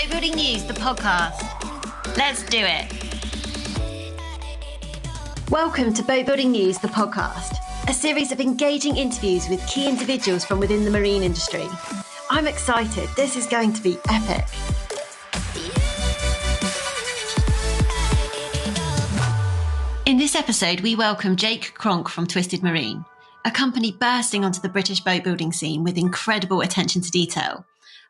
Boatbuilding News, the podcast. Let's do it. Welcome to Boatbuilding News, the podcast, a series of engaging interviews with key individuals from within the marine industry. I'm excited. This is going to be epic. In this episode, we welcome Jake Cronk from Twisted Marine, a company bursting onto the British boatbuilding scene with incredible attention to detail,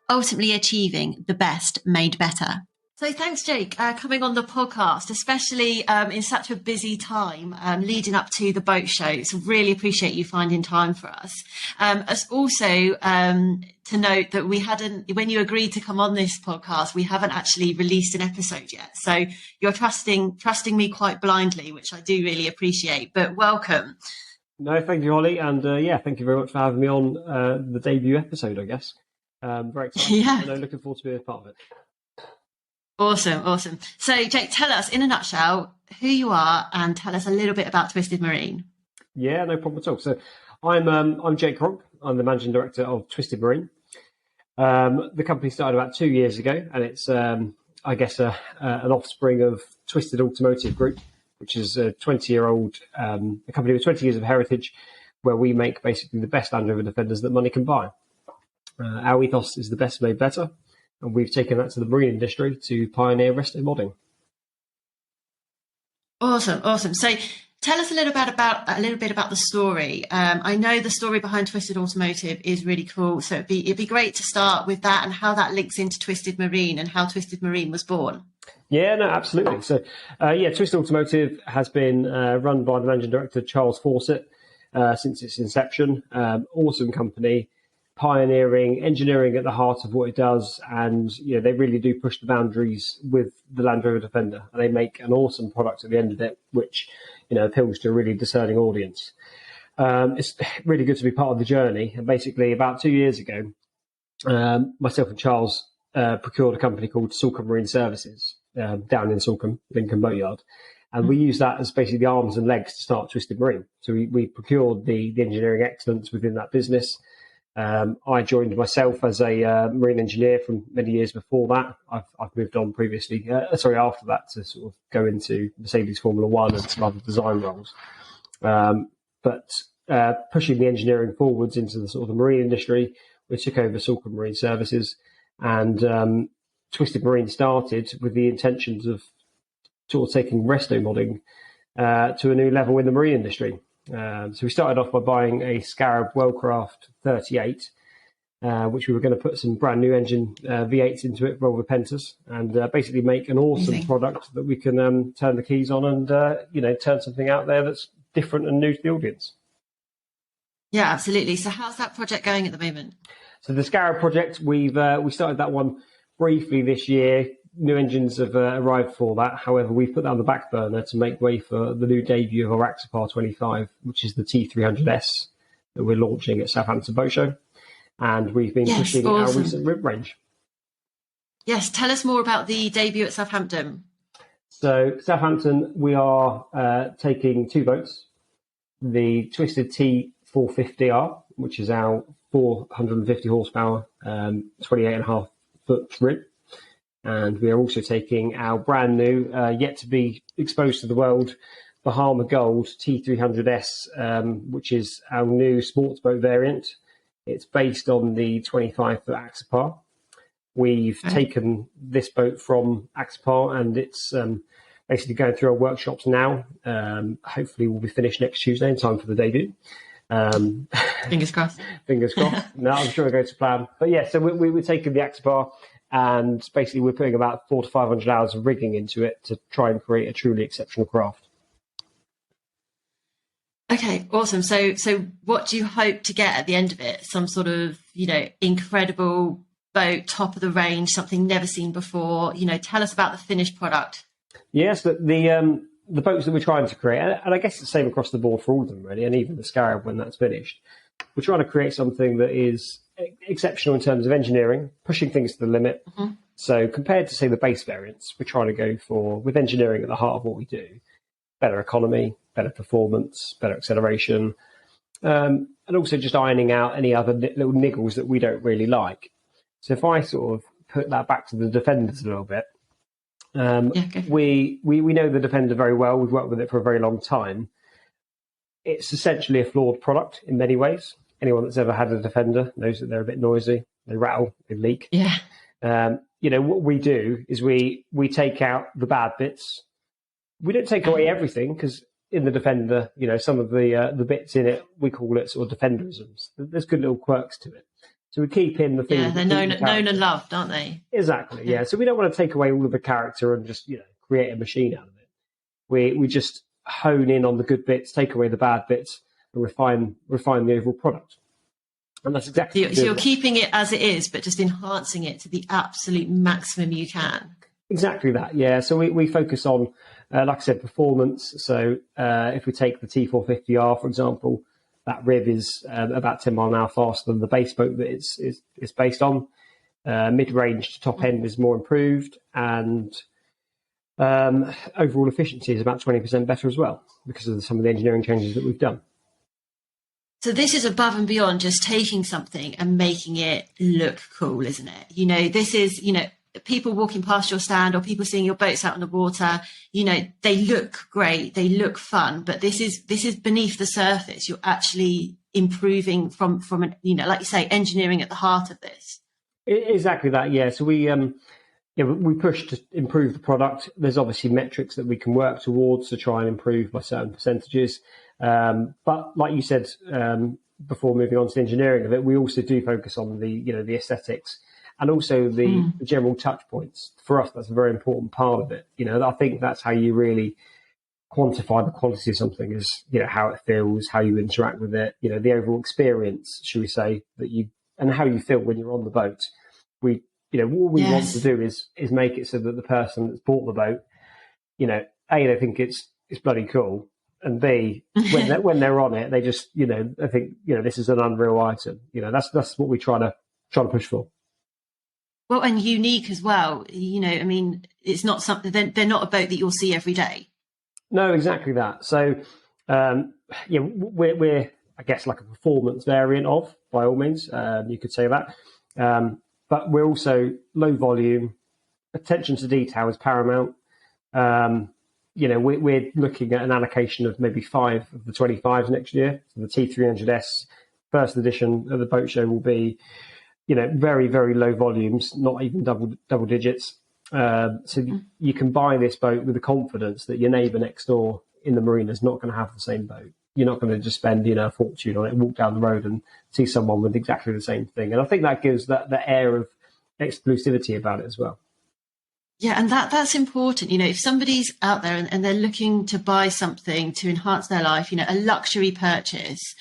ultimately achieving the best made better. So thanks, Jake, coming on the podcast, especially in such a busy time leading up to the boat show. So really appreciate you finding time for us. As also to note that we hadn't, when you agreed to come on this podcast, we haven't actually released an episode yet. So you're trusting me quite blindly, which I do really appreciate. But welcome. No, thank you, Holly. And thank you very much for having me on the debut episode, I guess. Very excited. Yeah. And I'm looking forward to being a part of it. Awesome. So, Jake, tell us in a nutshell who you are and tell us a little bit about Twisted Marine. Yeah, no problem at all. So, I'm Jake Cronk. I'm the managing director of Twisted Marine. The company started about 2 years ago, and it's, an offspring of Twisted Automotive Group, which is a 20-year-old a company with 20 years of heritage, where we make basically the best Land Rover Defenders that money can buy. Our ethos is the best made better. And we've taken that to the marine industry to pioneer resto modding. Awesome. So tell us a little bit about the story. I know the story behind Twisted Automotive is really cool. So it'd be great to start with that and how that links into Twisted Marine and how Twisted Marine was born. Yeah, no, absolutely. So, Twisted Automotive has been run by the managing director, Charles Fawcett, since its inception. Awesome company. Pioneering engineering at the heart of what it does, and they really do push the boundaries with the Land Rover Defender, and they make an awesome product at the end of it, which appeals to a really discerning audience. It's really good to be part of the journey. And basically, about 2 years ago, myself and Charles procured a company called Salcombe Marine Services down in Salcombe, Lincoln Boatyard. And we use that as basically the arms and legs to start Twisted Marine. So we procured the engineering excellence within that business. I joined myself as a marine engineer from many years before that. I've moved on after that to sort of go into Mercedes Formula One and some other design roles. But pushing the engineering forwards into the sort of the marine industry, we took over Salcombe Marine Services, and Twisted Marine started with the intentions of sort of taking resto modding to a new level in the marine industry. So we started off by buying a Scarab Wellcraft 38, which we were going to put some brand new engine V8s into it, roll with Pentas, and basically make an awesome product that we can turn the keys on and turn something out there that's different and new to the audience. Yeah, absolutely. So how's that project going at the moment? So the Scarab project, we started that one briefly this year. New engines have arrived for that. However, we've put that on the back burner to make way for the new debut of our Axopar 25, which is the T300S that we're launching at Southampton Boat Show. And we've been pushing our recent rib range. Yes, tell us more about the debut at Southampton. So Southampton, we are taking two boats. The Twisted T450R, which is our 450 horsepower, 28.5 foot rib. And we are also taking our brand new, yet to be exposed to the world, Bahama Gold T300S, which is our new sports boat variant. It's based on the 25-foot Axopar. We've taken this boat from Axopar, and it's basically going through our workshops now. Hopefully we'll be finished next Tuesday in time for the debut. Fingers crossed. Fingers crossed. No, I'm sure it'll go to plan. But yeah, so we're taking the Axopar, and basically we're putting about 400 to 500 hours of rigging into it to try and create a truly exceptional craft. Okay, awesome. So what do you hope to get at the end of it? Some sort of, incredible boat, top of the range, something never seen before. Tell us about the finished product. Yes, the boats that we're trying to create, and I guess it's the same across the board for all of them really, and even the Scarab when that's finished. We're trying to create something that is exceptional in terms of engineering, pushing things to the limit. Mm-hmm. So compared to, say, the base variants, we're trying to go for, with engineering at the heart of what we do, better economy, better performance, better acceleration, and also just ironing out any other little niggles that we don't really like. So if I sort of put that back to the Defenders a little bit. Go. We know the Defender very well. We've worked with it for a very long time. It's essentially a flawed product in many ways. Anyone that's ever had a Defender knows that they're a bit noisy. They rattle, they leak. Yeah. What we do is we take out the bad bits. We don't take away everything, because in the Defender, some of the bits in it, we call it sort of Defenderisms. There's good little quirks to it. So we keep in the things. Yeah, they're known and loved, aren't they? Exactly. Yeah. So we don't want to take away all of the character and just create a machine out of it. We just hone in on the good bits, take away the bad bits, and refine the overall product. And that's exactly. So you're keeping it as it is, but just enhancing it to the absolute maximum you can. Exactly that. Yeah. So we focus on, like I said, performance. So if we take the T450R, for example, that rib is about 10 mile an hour faster than the base boat that it's based on. Mid-range to top end is more improved, and overall efficiency is about 20% better as well, because of some of the engineering changes that we've done. So this is above and beyond just taking something and making it look cool, isn't it? This is, people walking past your stand or people seeing your boats out on the water, they look great, they look fun, but this is beneath the surface. You're actually improving from an, like you say, engineering at the heart of this. Exactly that. Yeah. So we push to improve the product. There's obviously metrics that we can work towards to try and improve by certain percentages. But like you said, before moving on to the engineering of it, we also do focus on the aesthetics and also the general touch points. For us, that's a very important part of it. I think that's how you really quantify the quality of something, is, how it feels, how you interact with it, the overall experience, should we say, and how you feel when you're on the boat. What we want to do is make it so that the person that's bought the boat, A, they think it's bloody cool, and B, when they're on it, they just, I think, this is an unreal item. That's what we try to push for. Well, and unique as well. It's not something, they're not a boat that you'll see every day. No, exactly that. So, we're, I guess, like a performance variant of, by all means, you could say that. But we're also low volume. Attention to detail is paramount. We're looking at an allocation of maybe 5 of the 25s next year. So the T300S first edition of the boat show will be, very, very low volumes, not even double digits. So you can buy this boat with the confidence that your neighbour next door in the marina is not going to have the same boat. You're not going to just spend, a fortune on it and walk down the road and see someone with exactly the same thing. And I think that gives that air of exclusivity about it as well. Yeah, and that's important. If somebody's out there and they're looking to buy something to enhance their life, a luxury purchase,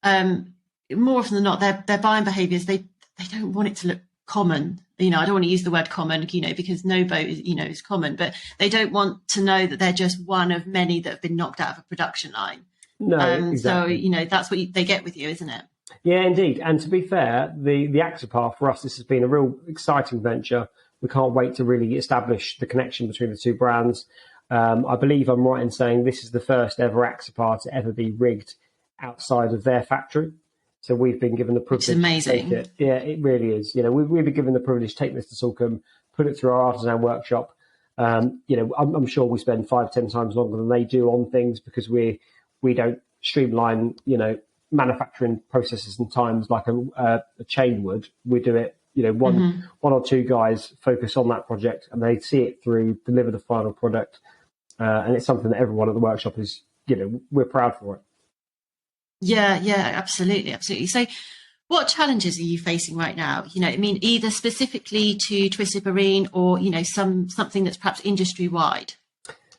more often than not, their buying behaviours, they don't want it to look common. I don't want to use the word common, because no boat is, is common, but they don't want to know that they're just one of many that have been knocked out of a production line. No, exactly. So, that's what they get with you, isn't it? Yeah, indeed. And to be fair, the Axopar, for us, this has been a real exciting venture. We can't wait to really establish the connection between the two brands. I believe I'm right in saying this is the first ever Axopar to ever be rigged outside of their factory. So we've been given the privilege. It's amazing. To take it. Yeah, it really is. We've been given the privilege to take this to Salcombe, put it through our artisan workshop. I'm sure we spend 5-10 times longer than they do on things, because we don't streamline, manufacturing processes and times like a chain would. We do it, one or two guys focus on that project and they see it through, deliver the final product. And it's something that everyone at the workshop is, we're proud for it. Yeah, absolutely. Absolutely. So what challenges are you facing right now? Either specifically to Twisted Marine or, something that's perhaps industry wide,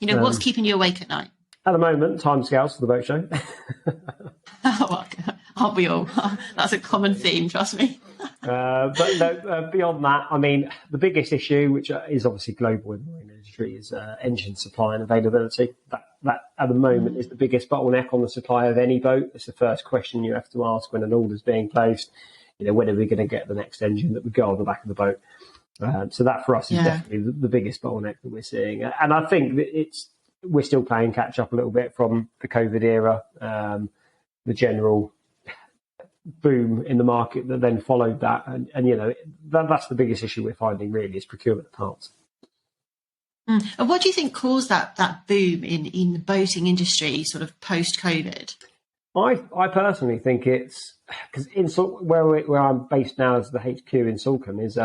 what's keeping you awake at night? At the moment, timescales for the boat show. Aren't we all? That's a common theme, trust me. But no, beyond that, the biggest issue, which is obviously global in the marine industry, is engine supply and availability. That at the moment is the biggest bottleneck on the supply of any boat. It's the first question you have to ask when an order's being placed. When are we going to get the next engine that would go on the back of the boat? So that for us is definitely the biggest bottleneck that we're seeing. And I think that we're still playing catch up a little bit from the COVID era, the general boom in the market that then followed that. And you know, that's the biggest issue we're finding really, is procurement of parts. And what do you think caused that boom in the boating industry sort of post-COVID? I personally think it's because where I'm based now as the HQ in Salcombe is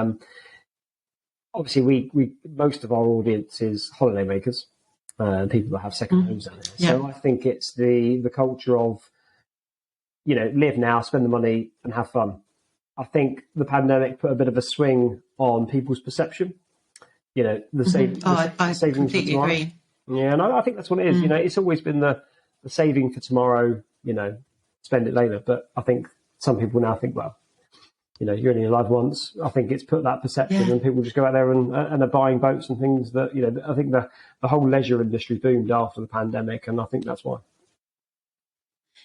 obviously we most of our audience is holidaymakers, people that have second homes down here. So I think it's the culture of, you know, live now, spend the money and have fun. I think the pandemic put a bit of a swing on people's perception. You know, the savings. I completely agree. Yeah, and I think that's what it is. You know, it's always been the saving for tomorrow, you know, spend it later. But I think some people now think, well, you know, you're only alive once. I think it's put that perception, and people just go out there and are buying boats and things that, you know, I think the whole leisure industry boomed after the pandemic, and I think that's why.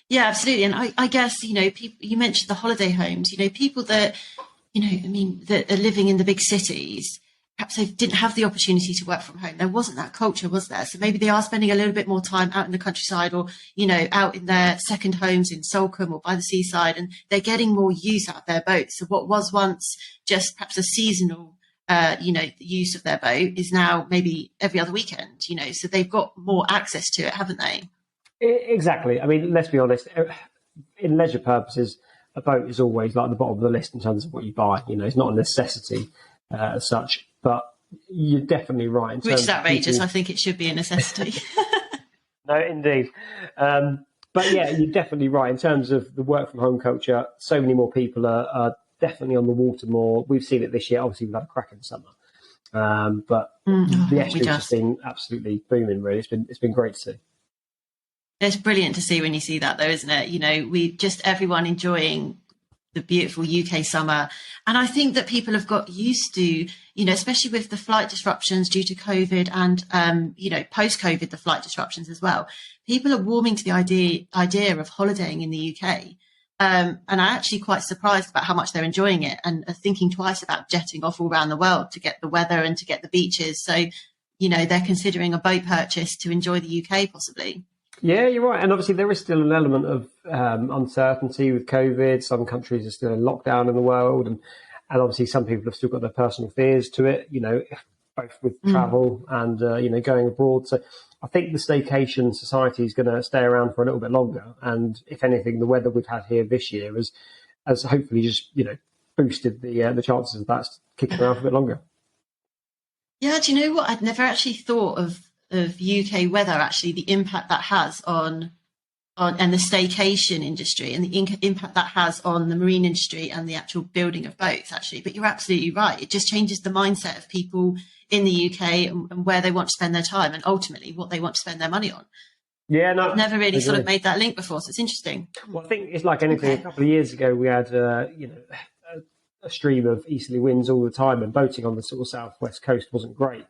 Yeah, absolutely. And I guess, you know, people, you mentioned the holiday homes, you know, people that, you know, I mean, that are living in the big cities, perhaps they didn't have the opportunity to work from home. There wasn't that culture, was there? So maybe they are spending a little bit more time out in the countryside, or, you know, out in their second homes in Salcombe or by the seaside, and they're getting more use out of their boats. So what was once just perhaps a seasonal, you know, use of their boat is now maybe every other weekend, you know, so they've got more access to it, haven't they? Exactly. I mean, let's be honest, in leisure purposes, a boat is always like the bottom of the list in terms of what you buy. You know, it's not a necessity as such, but you're definitely right. Which is outrageous. I think it should be a necessity. No, indeed. But yeah, you're definitely right. In terms of the work from home culture, so many more people are definitely on the water more. We've seen it this year. Obviously, we've had a cracking summer. But the estuaries has been absolutely booming, really. It's been great to see. It's brilliant to see when you see that, though, isn't it? You know, we just everyone enjoying the beautiful UK summer. And I think that people have got used to, you know, especially with the flight disruptions due to COVID and, you know, post-COVID, the flight disruptions as well. People are warming to the idea of holidaying in the UK. And I'm actually quite surprised about how much they're enjoying it, and are thinking twice about jetting off all around the world to get the weather and to get the beaches. So, you know, they're considering a boat purchase to enjoy the UK possibly. Yeah, you're right. And obviously there is still an element of uncertainty with COVID. Some countries are still in lockdown in the world. And obviously some people have still got their personal fears to it, you know, both with travel and, you know, going abroad. So I think the staycation society is going to stay around for a little bit longer. And if anything, the weather we've had here this year has hopefully just, you know, boosted the chances of that kicking around for a bit longer. Yeah, do you know what? I'd never actually thought of UK weather, actually, the impact that has on and the staycation industry, and the impact that has on the marine industry and the actual building of boats, actually. But you're absolutely right. It just changes the mindset of people in the UK and where they want to spend their time, and ultimately what they want to spend their money on. Yeah, no, I've never really sort of made that link before, so it's interesting. Well, I think it's like anything. Okay. A couple of years ago, we had, you know, a stream of easterly winds all the time, and boating on the sort of southwest coast wasn't great.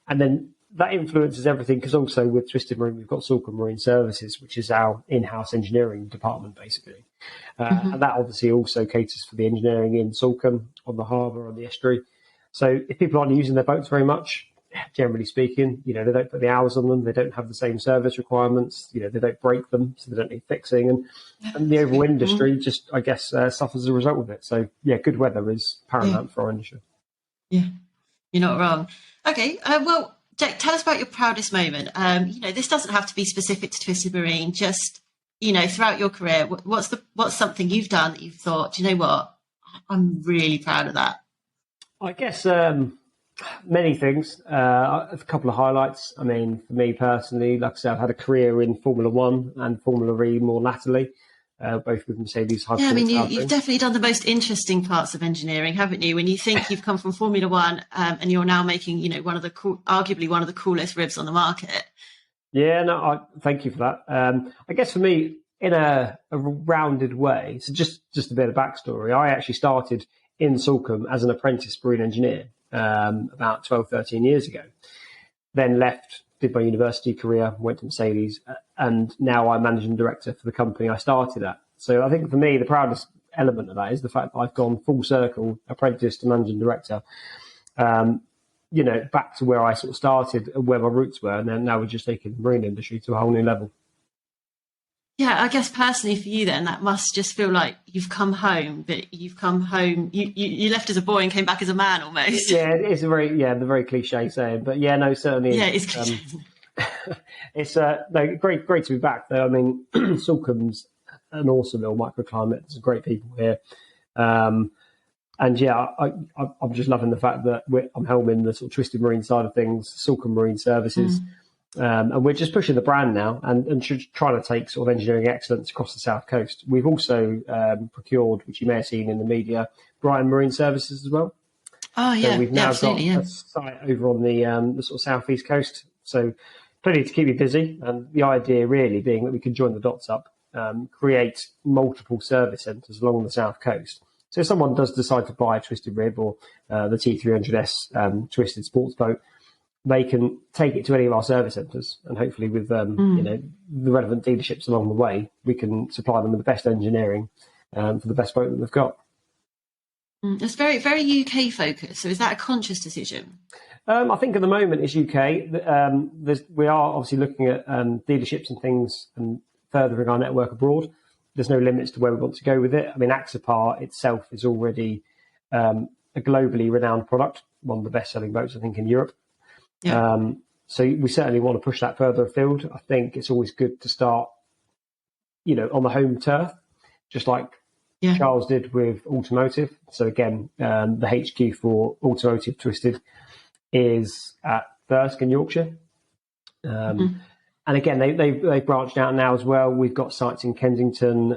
And then that influences everything, because also with Twisted Marine, we've got Salcombe Marine Services, which is our in-house engineering department, basically. And that obviously also caters for the engineering in Salcombe, on the harbour, on the estuary. So if people aren't using their boats very much, generally speaking, you know, they don't put the hours on them, they don't have the same service requirements, you know, they don't break them, so they don't need fixing. And the overall industry just, I guess, suffers as a result of it. So, yeah, good weather is paramount for our industry. Yeah, you're not wrong. Okay, well, Jake, tell us about your proudest moment. You know, this doesn't have to be specific to Twisted Marine. Just, you know, throughout your career, what's something you've done that you've thought, do you know what, I'm really proud of that? I guess many things. A couple of highlights. I mean, for me personally, like I said, I've had a career in Formula One and Formula E more latterly. Both with Mercedes. Yeah, I mean, you've definitely done the most interesting parts of engineering, haven't you? When you think you've come from Formula One and you're now making, you know, arguably one of the coolest ribs on the market. Yeah, no, thank you for that. I guess for me, in a rounded way, so just a bit of backstory, I actually started in Salcombe as an apprentice marine engineer about 12, 13 years ago. Then left, did my university career, went to Mercedes, and now I'm managing director for the company I started at. So I think for me, the proudest element of that is the fact that I've gone full circle, apprentice to managing director, you know, back to where I sort of started, where my roots were, and then now we're just taking the marine industry to a whole new level. Yeah, I guess personally for you then, that must just feel like you've come home, but you've come home, you left as a boy and came back as a man almost. Yeah, it is the very cliche saying, but yeah, no, certainly Yeah, is. it's cliche. It's no, great to be back though. I mean, Salcomb's an awesome little microclimate. There's great people here. Um, And yeah, I'm just loving the fact that I'm helming the sort of Twisted Marine side of things, Salcombe Marine Services, and we're just pushing the brand now and trying to take sort of engineering excellence across the south coast. We've also procured, which you may have seen in the media, Brighton Marine Services as well. Oh So yeah, we've yeah, now absolutely, got yeah. a site over on the sort of southeast coast. So plenty to keep you busy. And the idea really being that we can join the dots up, create multiple service centres along the south coast. So if someone does decide to buy a Twisted Rib or the T300S Twisted sports boat, they can take it to any of our service centres, and hopefully with the relevant dealerships along the way, we can supply them with the best engineering for the best boat that they've got. It's very, very UK focused. So is that a conscious decision? I think at the moment it's UK. We are obviously looking at dealerships and things and furthering our network abroad. There's no limits to where we want to go with it. I mean, Axopar itself is already a globally renowned product, one of the best-selling boats, I think, in Europe. Yeah. So we certainly want to push that further afield. I think it's always good to start, on the home turf, just like Yeah. Charles did with Automotive. So again, the HQ for Automotive Twisted is at Thirsk in Yorkshire. And again, they've branched out now as well. We've got sites in Kensington.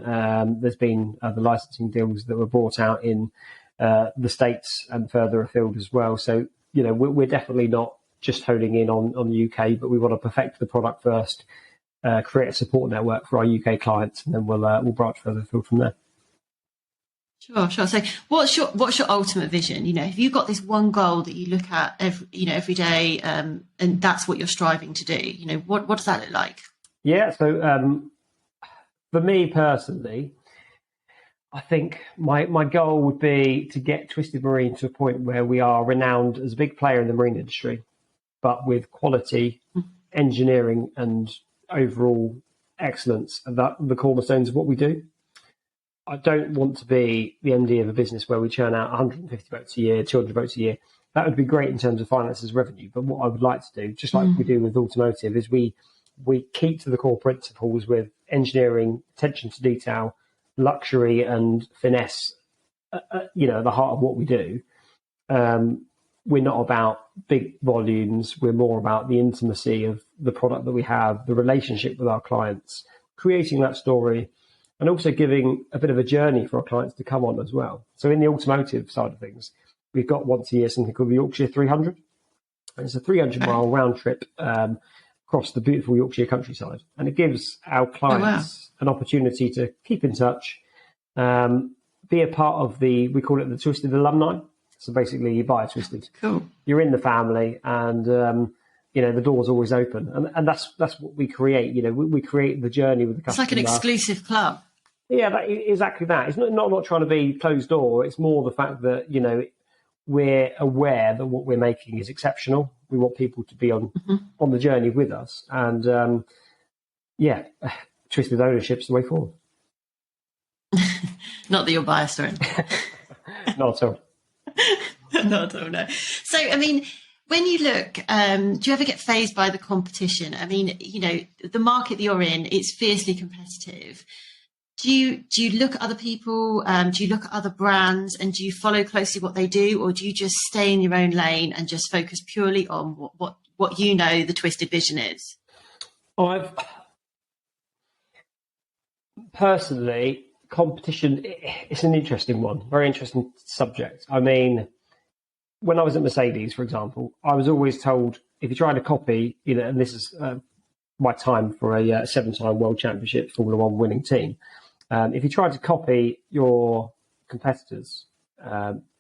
There's been other licensing deals that were brought out in the States and further afield as well. So, we're definitely not just honing in on the UK, but we want to perfect the product first, create a support network for our UK clients, and then we'll branch further afield from there. Sure. So what's your ultimate vision? Have you got this one goal that you look at every day, and that's what you're striving to do? What does that look like? Yeah. So for me personally, I think my goal would be to get Twisted Marine to a point where we are renowned as a big player in the marine industry, but with quality, engineering, and overall excellence, and that the cornerstones of what we do. I don't want to be the MD of a business where we churn out 150 boats a year, 200 boats a year. That would be great in terms of finances, revenue. But what I would like to do, just like we do with Automotive, is we keep to the core principles with engineering, attention to detail, luxury, and finesse. At the heart of what we do. We're not about big volumes. We're more about the intimacy of the product that we have, the relationship with our clients, creating that story, and also giving a bit of a journey for our clients to come on as well. So in the automotive side of things, we've got once a year something called the Yorkshire 300. And it's a 300-mile round trip across the beautiful Yorkshire countryside. And it gives our clients an opportunity to keep in touch, be a part of we call it the Twisted alumni. So basically you buy a Twisted, Cool. You're in the family, and the door's always open. And that's what we create. We create the journey with the customer. It's like an exclusive club. Yeah, exactly that. It's not trying to be closed door. It's more the fact that, we're aware that what we're making is exceptional. We want people to be on the journey with us. And, Twisted ownership's the way forward. Not that you're biased or anything. Not at all. Not at all, no. So, I mean, when you look, do you ever get fazed by the competition? I mean, the market that you're in, it's fiercely competitive. Do you look at other people? Do you look at other brands, and do you follow closely what they do, or do you just stay in your own lane and just focus purely on what the Twisted vision is? Personally, competition, it's an interesting one, very interesting subject. I mean, when I was at Mercedes, for example, I was always told, if you try to copy, and this is my time for a 7-time World Championship Formula One winning team. If you try to copy your competitors,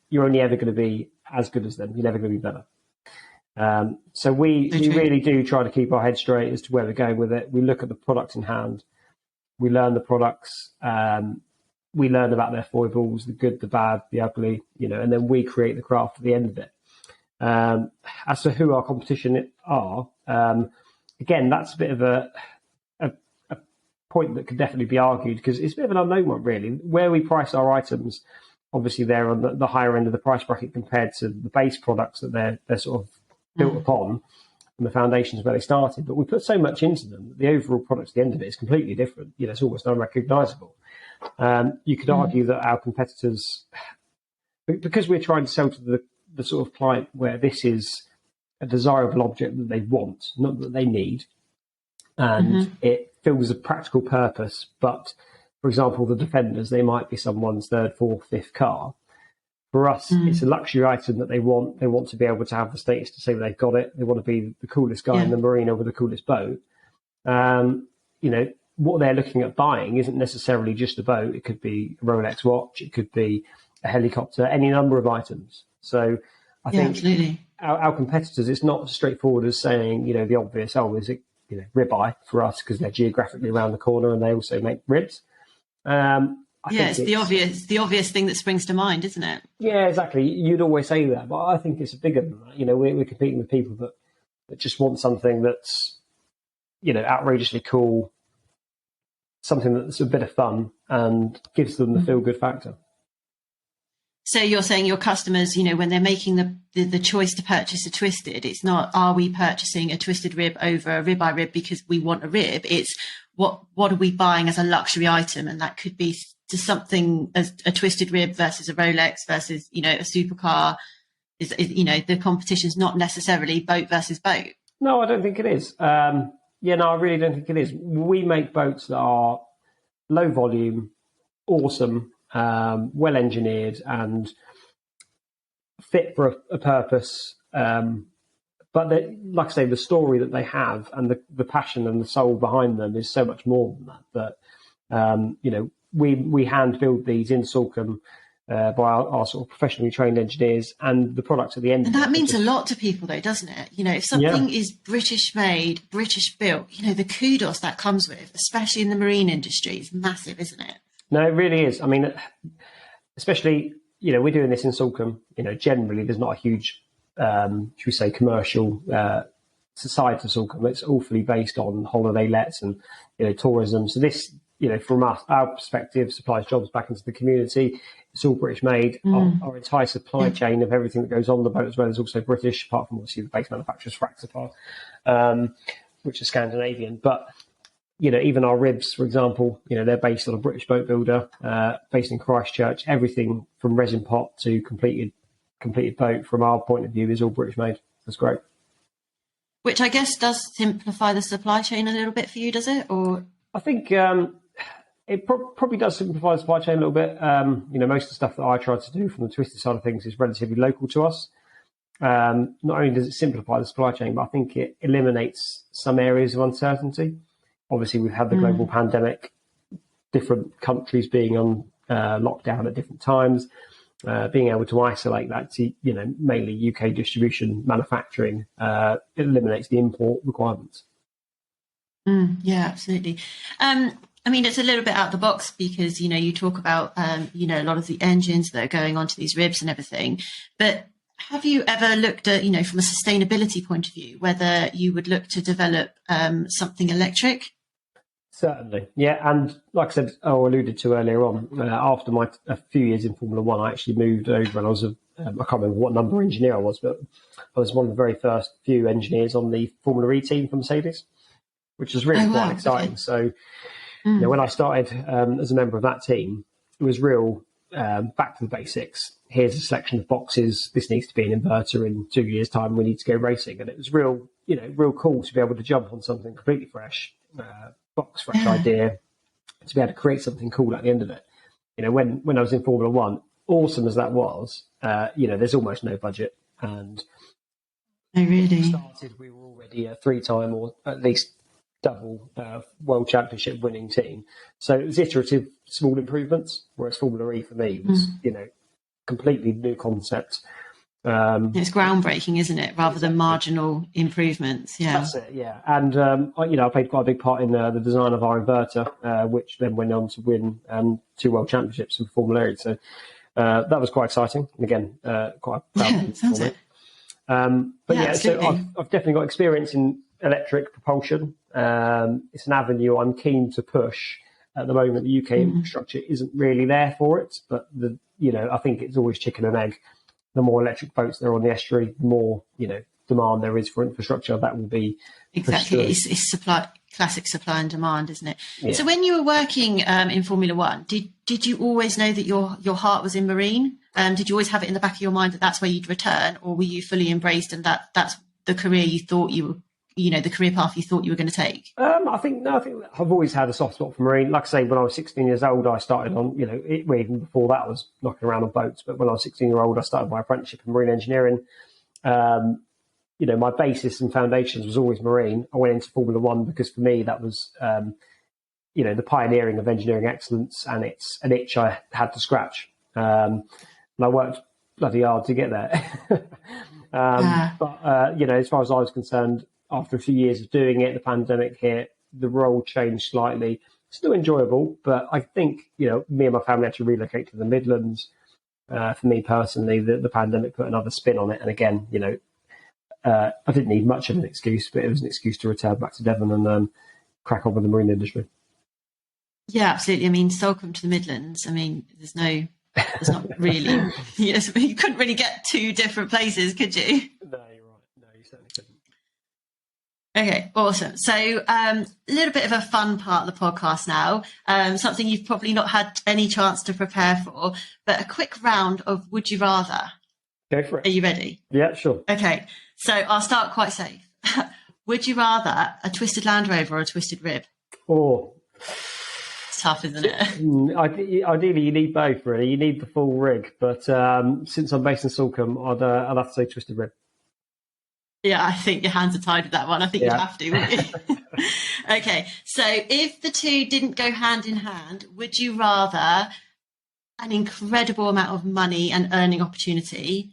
you're only ever going to be as good as them. You're never going to be better. So we really do try to keep our head straight as to where we're going with it. We look at the product in hand. We learn the products. We learn about their foibles, the good, the bad, the ugly, and then we create the craft at the end of it. As to who our competition are, again, that's a bit of a point that could definitely be argued, because it's a bit of an unknown one, really. Where we price our items, obviously they're on the higher end of the price bracket compared to the base products that they're sort of built upon, and the foundations where they started. But we put so much into them that the overall product at the end of it is completely different. It's almost unrecognisable. You could argue that our competitors, because we're trying to sell to the sort of client where this is a desirable object that they want, not that they need, and it fills a practical purpose. But, for example, the Defenders, they might be someone's third, fourth, fifth car. For us, it's a luxury item that they want. They want to be able to have the status to say that they've got it. They want to be the coolest guy in the marina with the coolest boat. What they're looking at buying isn't necessarily just a boat. It could be a Rolex watch. It could be a helicopter, any number of items. So I think our competitors, it's not as straightforward as saying, the obvious, is it, ribeye for us because they're geographically around the corner and they also make ribs. It's the obvious thing that springs to mind, isn't it? Yeah, exactly. You'd always say that, but I think it's bigger than that. We're competing with people that just want something that's, outrageously cool, something that's a bit of fun and gives them the feel-good factor. So you're saying your customers, when they're making the choice to purchase a Twisted, it's not, are we purchasing a Twisted rib over a ribeye rib because we want a rib? It's what are we buying as a luxury item? And that could be to something as a Twisted rib versus a Rolex versus, a supercar. The competition's not necessarily boat versus boat. No, I don't think it is. I really don't think it is. We make boats that are low volume, awesome, well engineered and fit for a purpose. But like I say, the story that they have and the passion and the soul behind them is so much more than that. We hand build these in Salcombe by our sort of professionally trained engineers, and the products at the end. And that means a lot to people, though, doesn't it? If something is British made, British built, the kudos that comes with, especially in the marine industry, is massive, isn't it? No, it really is. I mean, especially, we're doing this in Salcombe. Generally, there's not a huge, should we say, commercial side to Salcombe. It's awfully based on holiday lets and, tourism. So this, from our perspective, supplies jobs back into the community. It's all British made. Our entire supply chain of everything that goes on the boat as well is also British, apart from obviously the base manufacturers, Fraxapar, which is Scandinavian. But even our ribs, for example, they're based on a British boat builder, based in Christchurch. Everything from resin pot to completed boat, from our point of view, is all British made. That's great. Which I guess does simplify the supply chain a little bit for you, does it? Or I think it probably does simplify the supply chain a little bit. Most of the stuff that I try to do from the Twisted side of things is relatively local to us. Not only does it simplify the supply chain, but I think it eliminates some areas of uncertainty. Obviously, we've had the global pandemic, different countries being on lockdown at different times, being able to isolate that to, mainly UK distribution, manufacturing, it eliminates the import requirements. Yeah, absolutely. It's a little bit out of the box because, you talk about, a lot of the engines that are going onto these ribs and everything. But have you ever looked at, from a sustainability point of view, whether you would look to develop something electric? Certainly, yeah. And like I said, alluded to earlier on, after a few years in Formula One, I actually moved over and I was I can't remember what number engineer I was, but I was one of the very first few engineers on the Formula E team for Mercedes, which was really quite exciting. Okay. So, when I started as a member of that team, it was real back to the basics. Here's a selection of boxes. This needs to be an inverter in 2 years' time. We need to go racing. And it was real cool to be able to jump on something completely fresh, fresh idea, to be able to create something cool at the end of it. When I was in Formula One, awesome as that was, there's almost no budget. And started, we were already a 3-time or at least double world championship winning team. So it was iterative, small improvements, whereas Formula E for me was, completely new concept. It's groundbreaking, isn't it? Rather than marginal improvements. Yeah, that's it. Yeah, and I played quite a big part in the design of our inverter, which then went on to win 2 world championships in Formula E. So that was quite exciting. And again, quite proud for me. But so I've definitely got experience in electric propulsion. It's an avenue I'm keen to push. At the moment, the UK infrastructure isn't really there for it, but I think it's always chicken and egg. The more electric boats there are on the estuary, the more demand there is for infrastructure. That will be exactly. It's classic supply and demand, isn't it? Yeah. So when you were working in Formula One, did you always know that your heart was in marine? Did you always have it in the back of your mind that that's where you'd return, or were you fully embraced and that's the career you thought the career path you thought you were going to take? I think I've always had a soft spot for marine. Like I say, when I was 16 years old, I started on, even before that I was knocking around on boats. But when I was 16-year-old, I started my apprenticeship in marine engineering. My basis and foundations was always marine. I went into Formula One because for me that was, the pioneering of engineering excellence, and it's an itch I had to scratch. And I worked bloody hard to get there. But as far as I was concerned, after a few years of doing it, the pandemic hit, the role changed slightly. Still enjoyable, but I think, me and my family had to relocate to the Midlands. For me personally, the pandemic put another spin on it. And again, I didn't need much of an excuse, but it was an excuse to return back to Devon and crack on with the marine industry. Yeah, absolutely. I mean, Salcombe to the Midlands. I mean, there's not really, you couldn't really get two different places, could you? No, you're right. No, you certainly couldn't. Okay, awesome. So a little bit of a fun part of the podcast now, something you've probably not had any chance to prepare for, but a quick round of Would You Rather. Go for it. Are you ready? Yeah, sure. Okay, so I'll start quite safe. Would you rather a twisted Land Rover or a twisted rib? Oh. It's tough, isn't it? Ideally, you need both, really. You need the full rig, but since I'm based in Salcombe, I'd have to say twisted rib. Yeah, I think your hands are tied with that one. I think you'd have to, wouldn't you? Okay, so if the two didn't go hand in hand, would you rather an incredible amount of money and earning opportunity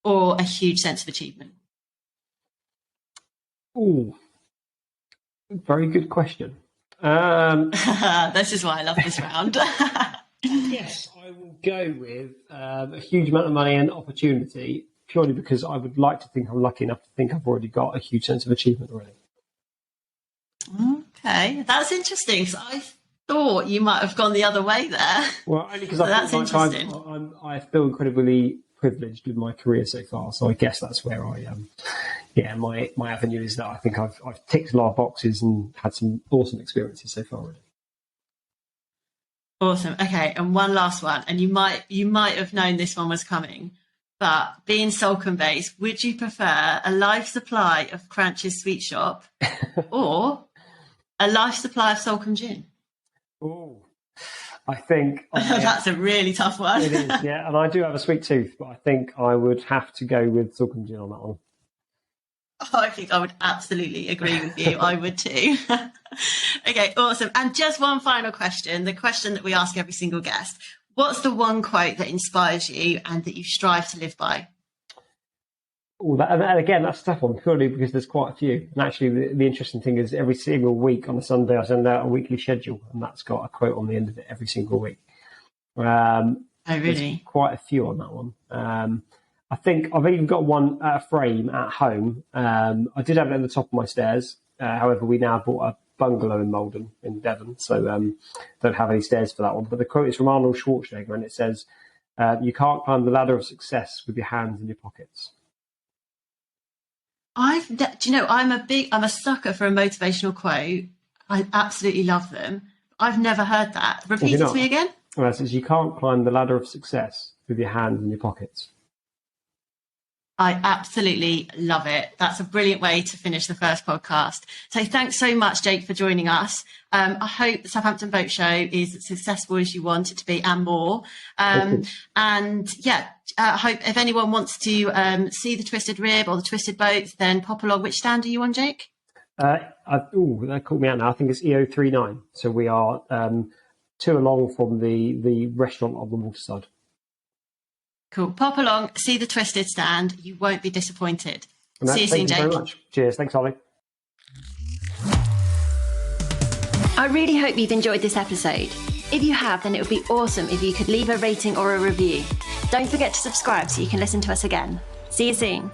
or a huge sense of achievement? Oh, very good question. This is why I love this round. Yes, I will go with a huge amount of money and opportunity, purely because I would like to think I'm lucky enough to think I've already got a huge sense of achievement already. Okay, that's interesting. So I thought you might have gone the other way there. Well, only because I feel incredibly privileged with my career so far. So I guess that's where I am. My avenue is that I think I've ticked a lot of boxes and had some awesome experiences so far already. Awesome. Okay, and one last one, and you might have known this one was coming. But being Salcombe based, would you prefer a life supply of Cranch's Sweet Shop or a life supply of Salcombe Gin? Oh, I think that's a really tough one. It is, yeah. And I do have a sweet tooth, but I think I would have to go with Salcombe Gin on that one. Oh, I think I would absolutely agree with you. I would too. Okay, awesome. And just one final question, the question that we ask every single guest. What's the one quote that inspires you and that you strive to live by? Oh, and again, that's a tough one, purely because there's quite a few. And actually, the interesting thing is every single week on a Sunday, I send out a weekly schedule, and that's got a quote on the end of it every single week. Oh, really? Quite a few on that one. I think I've even got one at a frame at home. I did have it at the top of my stairs. However, we now bought a bungalow in Malden in Devon, so don't have any stairs for that one. But the quote is from Arnold Schwarzenegger, and it says, "You can't climb the ladder of success with your hands in your pockets." Do you know, I'm a sucker for a motivational quote. I absolutely love them. I've never heard that. Repeat it to me again. Well, it says, "You can't climb the ladder of success with your hands in your pockets." I absolutely love it. That's a brilliant way to finish the first podcast. So thanks so much, Jake, for joining us. I hope the Southampton Boat Show is as successful as you want it to be and more. I hope if anyone wants to see the Twisted Rib or the Twisted Boats, then pop along. Which stand are you on, Jake? That called me out now. I think it's EO39. So we are 2 along from the restaurant on the waterside. Cool. Pop along, see the Twisted stand. You won't be disappointed. See you soon, Jake. Thank you very much. Cheers. Thanks, Ollie. I really hope you've enjoyed this episode. If you have, then it would be awesome if you could leave a rating or a review. Don't forget to subscribe so you can listen to us again. See you soon.